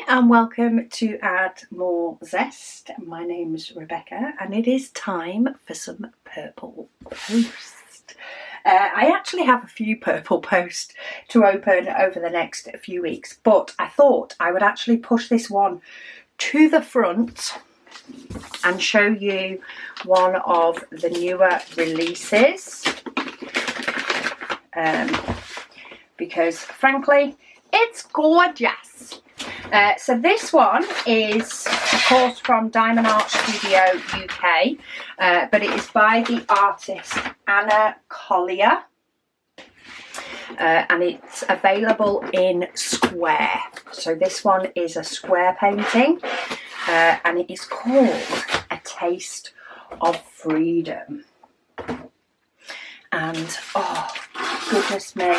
and welcome to Add More Zest. My name's Rebecca and it is time for some purple post. I actually have a few purple posts to open over the next few weeks, but I thought I would actually push this one to the front and show you one of the newer releases, because frankly it's gorgeous. So this one is of course from Diamond Art Studio UK, but it is by the artist Anna Collier, and it's available in square. So this one is a square painting, and it is called A Taste of Freedom. And oh goodness me,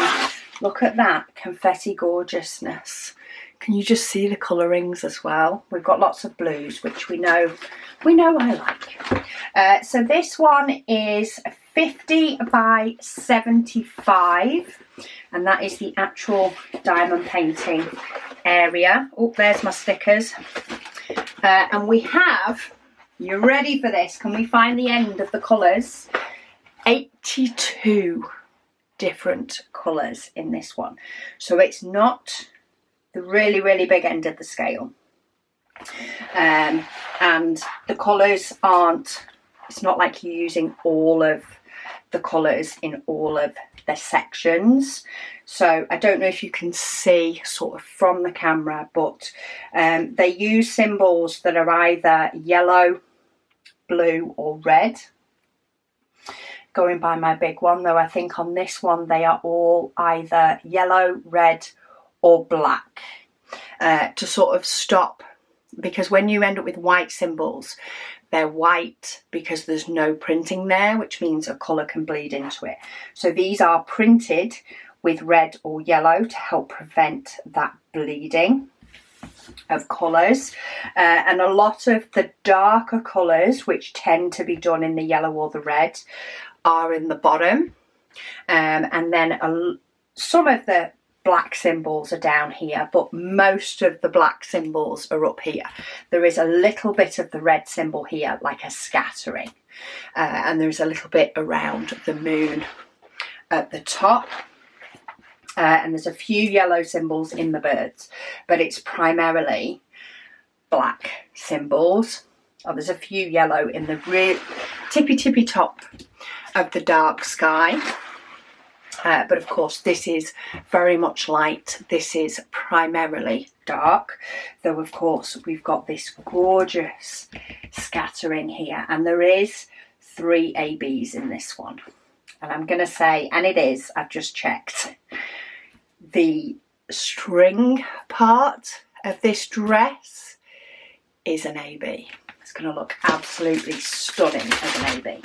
look at that confetti gorgeousness. Can you just see the colourings as well? We've got lots of blues, which we know I like. So this one is 50 by 75, and that is the actual diamond painting area. Oh, there's my stickers. And we have, you ready for this? Can we find the end of the colours? 82 different colours in this one. So it's not the really big end of the scale, and the colours aren't, it's not like you're using all of the colours in all of the sections. So I don't know if you can see sort of from the camera, but they use symbols that are either yellow, blue or red. Going by my big one though, I think on this one they are all either yellow, red or black, to sort of stop, because when you end up with white symbols, they're white because there's no printing there, which means a colour can bleed into it. So these are printed with red or yellow to help prevent that bleeding of colours, and a lot of the darker colours, which tend to be done in the yellow or the red, are in the bottom, and then some of the black symbols are down here, but most of the black symbols are up here. There is a little bit of the red symbol here, like a scattering, and there's a little bit around the moon at the top, and there's a few yellow symbols in the birds, but it's primarily black symbols. Oh, there's a few yellow in the real tippy top of the dark sky. But of course this is very much light. This is primarily dark, though of course we've got this gorgeous scattering here, and there is 3 ABs in this one. And I'm going to say, and it is, I've just checked, the string part of this dress is an AB. It's going to look absolutely stunning as an AB.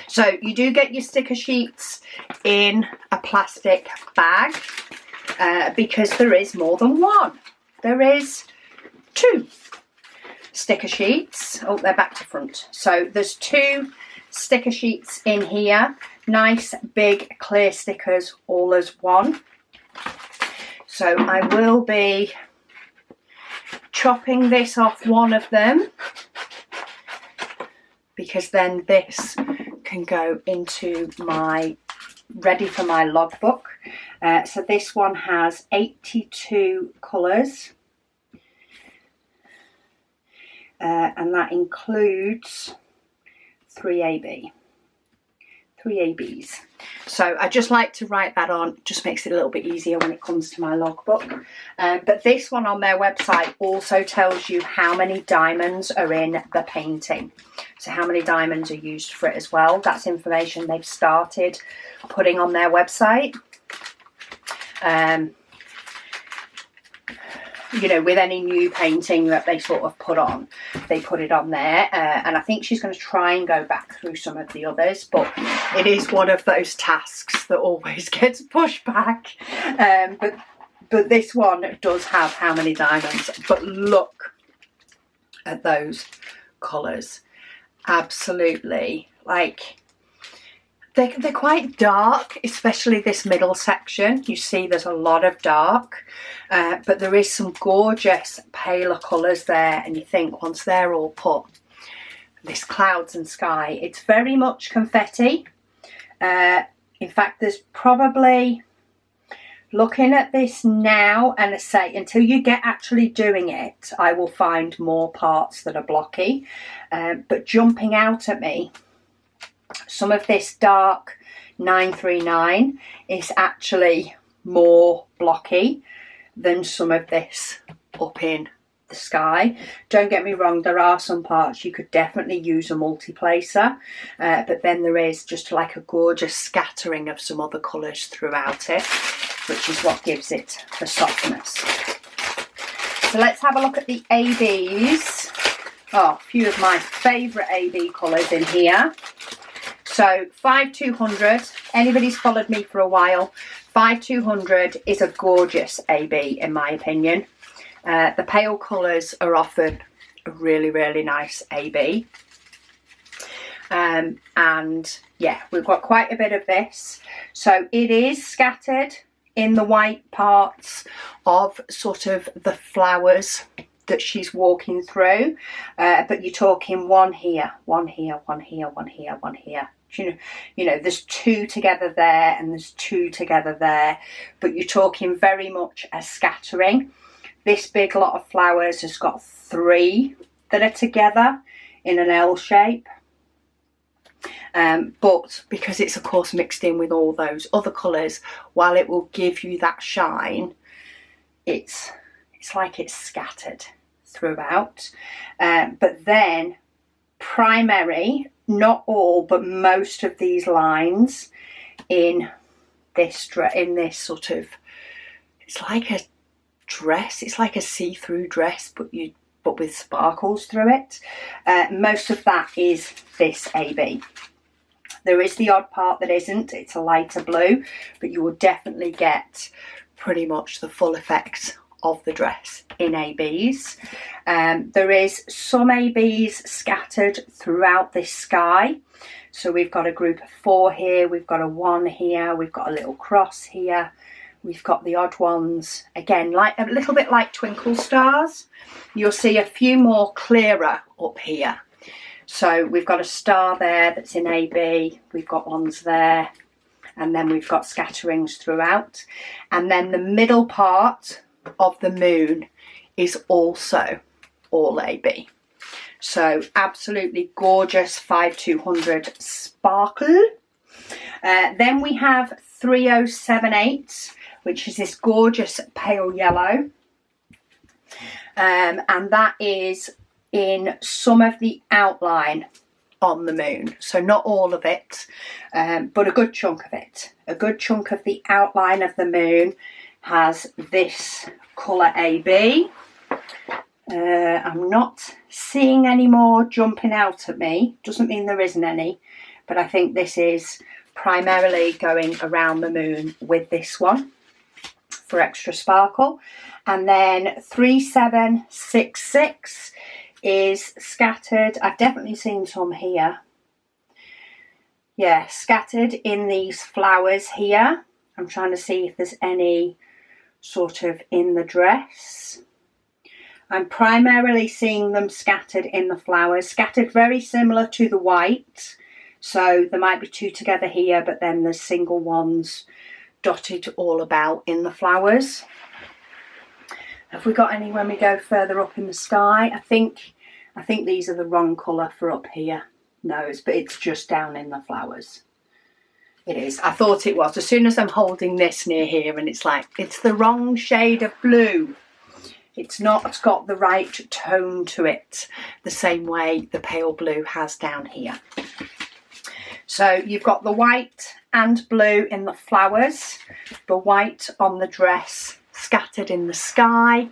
So you do get your sticker sheets in a plastic bag, because there is more than one. There is 2 sticker sheets. Oh, they're back to front. So there's 2 sticker sheets in here. Nice big clear stickers all as one. So I will be chopping this off one of them, because then this can go into my, ready for my logbook. So this one has 82 colours, and that includes 3 ABs. So I just like to write that on, it just makes it a little bit easier when it comes to my logbook. But this one on their website also tells you how many diamonds are in the painting. So how many diamonds are used for it as well. That's information they've started putting on their website. You know, with any new painting that they sort of put on, they put it on there, and I think she's going to try and go back through some of the others, but it is one of those tasks that always gets pushed back. But this one does have how many diamonds, but look at those colours. Absolutely, like, They're quite dark, especially this middle section. You see there's a lot of dark, but there is some gorgeous paler colours there, and you think once they're all put, this clouds and sky, it's very much confetti. In fact, there's probably, looking at this now, and I say until you get actually doing it, I will find more parts that are blocky, but jumping out at me, some of this dark 939 is actually more blocky than some of this up in the sky. Don't get me wrong, there are some parts you could definitely use a multi-placer, but then there is just like a gorgeous scattering of some other colours throughout it, which is what gives it the softness. So let's have a look at the ABs. Oh, a few of my favourite AB colours in here. So 5200, anybody's followed me for a while, 5200 is a gorgeous AB in my opinion. The pale colours are often a really, really nice AB. And yeah, we've got quite a bit of this. So it is scattered in the white parts of sort of the flowers that she's walking through. But you're talking one here, one here, one here, one here, one here. You know, there's two together there and there's two together there, but you're talking very much a scattering. This big lot of flowers has got three that are together in an L shape. But because it's of course mixed in with all those other colours, while it will give you that shine, it's like it's scattered throughout. But then primary, not all, but most of these lines in this sort of, it's like a dress, it's like a see-through dress, but with sparkles through it. Most of that is this AB. There is the odd part that isn't, it's a lighter blue, but you will definitely get pretty much the full effect of the dress in ABs. There is some ABs scattered throughout this sky. So we've got a group of 4 here, we've got a 1 here, we've got a little cross here, we've got the odd ones, again, like a little bit like twinkle stars. You'll see a few more clearer up here. So we've got a star there that's in AB, we've got ones there, and then we've got scatterings throughout. And then the middle part of the moon is also all AB. So absolutely gorgeous 5200 sparkle. Then we have 3078, which is this gorgeous pale yellow. And that is in some of the outline on the moon. So not all of it, but a good chunk of it. A good chunk of the outline of the moon has this colour AB. I'm not seeing any more jumping out at me. Doesn't mean there isn't any, but I think this is primarily going around the moon with this one for extra sparkle. And then 3766 is scattered. I've definitely seen some here. Yeah, scattered in these flowers here. I'm trying to see if there's any sort of in the dress. I'm primarily seeing them scattered in the flowers, scattered very similar to the white. So there might be 2 together here, but then there's single ones dotted all about in the flowers. Have we got any when we go further up in the sky? I think these are the wrong colour for up here. No, but it's just down in the flowers. It is. I thought it was. As soon as I'm holding this near here and it's like, it's the wrong shade of blue. It's not got the right tone to it, the same way the pale blue has down here. So you've got the white and blue in the flowers, the white on the dress, scattered in the sky.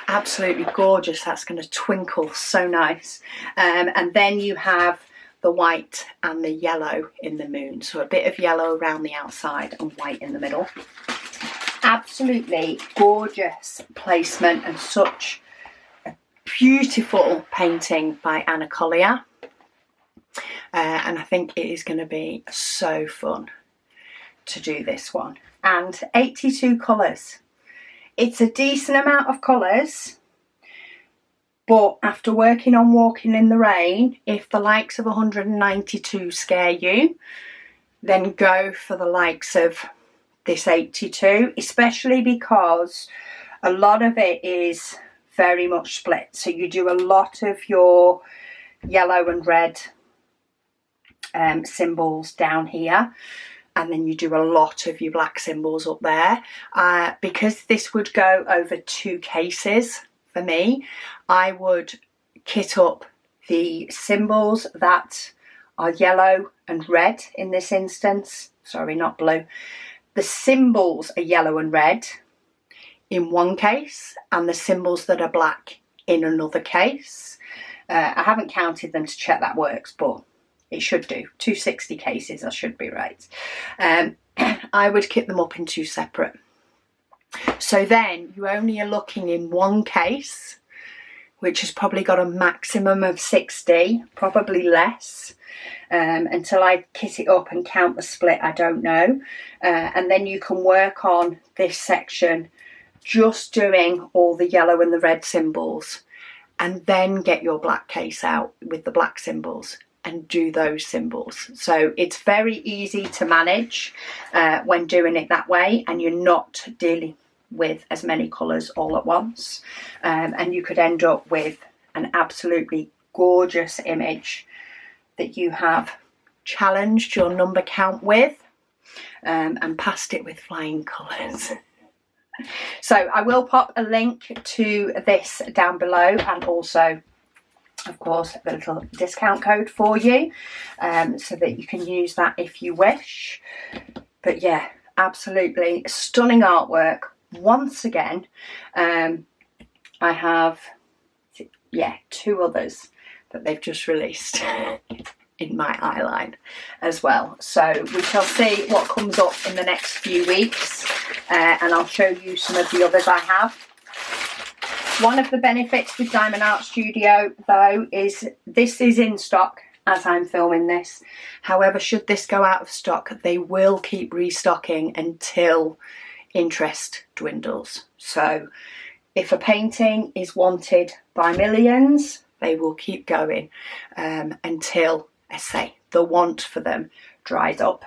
Absolutely gorgeous. That's going to twinkle so nice. And then you have the white and the yellow in the moon. So a bit of yellow around the outside and white in the middle. Absolutely gorgeous placement and such a beautiful painting by Anna Collier. and I think it is going to be so fun to do this one. And 82 colours. It's a decent amount of colours, but after working on Walking in the Rain, if the likes of 192 scare you, then go for the likes of this 82, especially because a lot of it is very much split. So you do a lot of your yellow and red symbols down here, and then you do a lot of your black symbols up there. Because this would go over 2 cases for me, I would kit up the symbols that are yellow and red in this instance. Sorry, not blue. The symbols are yellow and red in one case, and the symbols that are black in another case. I haven't counted them to check that works, but it should do. 260 cases, I should be right. I would kit them up in 2 separate. So then you only are looking in one case, which has probably got a maximum of 60, probably less. Until I kit it up and count the split, I don't know. And then you can work on this section just doing all the yellow and the red symbols, and then get your black case out with the black symbols and do those symbols. So it's very easy to manage when doing it that way, and you're not dealing with as many colours all at once, and you could end up with an absolutely gorgeous image that you have challenged your number count with, and passed it with flying colours. So I will pop a link to this down below, and also of course the little discount code for you, so that you can use that if you wish. But yeah, absolutely stunning artwork once again. I have 2 others that they've just released in my eye line as well, so we shall see what comes up in the next few weeks, and I'll show you some of the others I have. One of the benefits with Diamond Art Studio though is this is in stock as I'm filming this. However, should this go out of stock, they will keep restocking until interest dwindles. So if a painting is wanted by millions, they will keep going until, I say, the want for them dries up.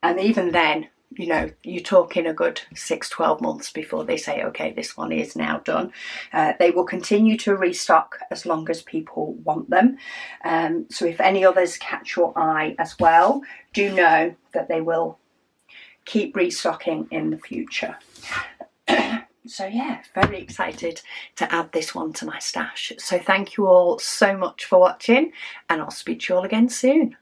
And even then, you know, you're talking a good 6-12 months before they say, okay, this one is now done. They will continue to restock as long as people want them. So if any others catch your eye as well, do know that they will keep restocking in the future. So yeah, very excited to add this one to my stash. So thank you all so much for watching, and I'll speak to you all again soon.